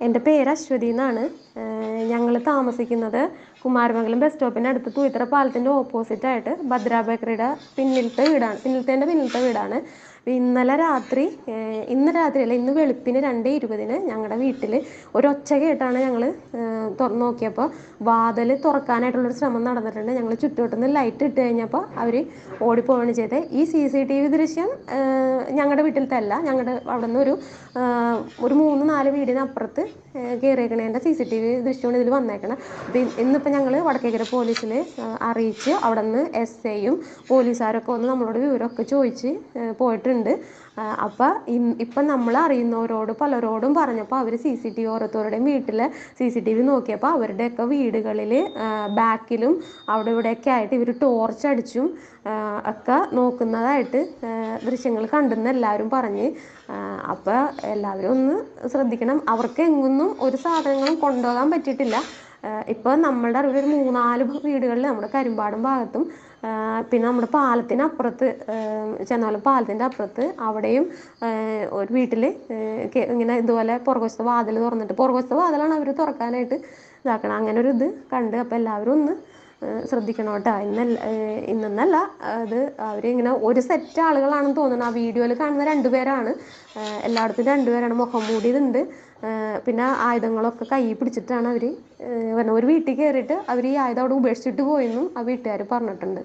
എൻ്റെ പേര് അശ്വതി എന്നാണ്. ഞങ്ങൾ താമസിക്കുന്നത് കുമാരമംഗലം ബസ് സ്റ്റോപ്പിൻ്റെ അടുത്ത് തൂയിത്തറ പാലത്തിൻ്റെ ഓപ്പോസിറ്റായിട്ട് ഭദ്ര ബേക്കറിയുടെ പിന്നിലത്തെ വീടാണ്. ഇന്നലെ രാത്രി ഇന്ന് രാത്രിയല്ല, ഇന്ന് വെളുപ്പിന് 2:20 ഞങ്ങളുടെ വീട്ടിൽ ഒരൊച്ച കേട്ടാണ് ഞങ്ങൾ തുറന്നു നോക്കിയപ്പോൾ വാതിൽ തുറക്കാനായിട്ടുള്ളൊരു ശ്രമം നടന്നിട്ടുണ്ട്. ഞങ്ങൾ ചുറ്റുവട്ടത്ത് ലൈറ്റ് ഇട്ട് കഴിഞ്ഞപ്പോൾ അവർ ഓടിപ്പോവുകയാണ് ചെയ്തത്. ഈ CCTV ദൃശ്യം ഞങ്ങളുടെ വീട്ടിലത്തെ അല്ല, ഞങ്ങളുടെ അവിടെ നിന്ന് ഒരു 3-4 വീടിനപ്പുറത്ത് കയറിയേക്കണേൻ്റെ CCTV ദൃശ്യമാണ് ഇതിൽ വന്നേക്കണം. അപ്പം ഇന്നിപ്പോൾ ഞങ്ങൾ വടക്കേക്കര പോലീസിൽ അറിയിച്ച് അവിടെ നിന്ന് SIയും പോലീസുകാരൊക്കെ വന്ന് നമ്മളോട് വിവരമൊക്കെ ചോദിച്ച് പോയിട്ടുണ്ട്. അപ്പം ഇപ്പം നമ്മൾ അറിയുന്നവരോട് പലരോടും പറഞ്ഞപ്പോൾ അവർ CCTV ഓരോരുത്തരുടെയും വീട്ടിലെ CCTV നോക്കിയപ്പോൾ അവരുടെയൊക്കെ വീടുകളിൽ ബാക്കിലും അവിടെ ഇവിടെയൊക്കെ ആയിട്ട് ഇവർ ടോർച്ച് അടിച്ചും ഒക്കെ നോക്കുന്നതായിട്ട് ദൃശ്യങ്ങൾ കണ്ടെന്ന് എല്ലാവരും പറഞ്ഞ്. അപ്പോൾ എല്ലാവരും ഒന്ന് ശ്രദ്ധിക്കണം. അവർക്ക് എങ്ങൊന്നും ഒരു സാധനങ്ങളും കൊണ്ടുപോകാൻ പറ്റിയിട്ടില്ല. ഇപ്പോൾ നമ്മളുടെ അറിവിൽ 3-4 വീടുകളിൽ നമ്മുടെ കരിമ്പാടും ഭാഗത്തും പിന്നെ നമ്മുടെ പാലത്തിനപ്പുറത്ത് ചെന്നാലും പാലത്തിൻ്റെ അപ്പുറത്ത് അവിടെയും ഒരു വീട്ടിൽ ഇങ്ങനെ ഇതുപോലെ പുറകുവശത്തെ വാതിൽ തുറന്നിട്ട് പുറകുവശത്തെ വാതിലാണ് അവർ തുറക്കാനായിട്ട് ഇതാക്കണം. അങ്ങനെ ഒരു ഇത് കണ്ട്. അപ്പോൾ എല്ലാവരും ഒന്ന് ശ്രദ്ധിക്കണം കേട്ടോ. ഇന്നല്ല, അത് അവരിങ്ങനെ ഒരു സെറ്റ് ആളുകളാണെന്ന് തോന്നുന്നു. ആ വീഡിയോയിൽ കാണുന്ന 2 പേരാണ്. എല്ലായിടത്തും 2 പേരാണ്. മുഖം മൂടിയതുണ്ട്. പിന്നെ ആയുധങ്ങളൊക്കെ കയ്യിൽ പിടിച്ചിട്ടാണ് അവർ ഒരു വീട്ടിൽ കയറിയിട്ട് അവർ ഈ ആയുധം അവിടെ ഉപേക്ഷിച്ചിട്ട് പോയെന്നും ആ വീട്ടുകാർ പറഞ്ഞിട്ടുണ്ട്.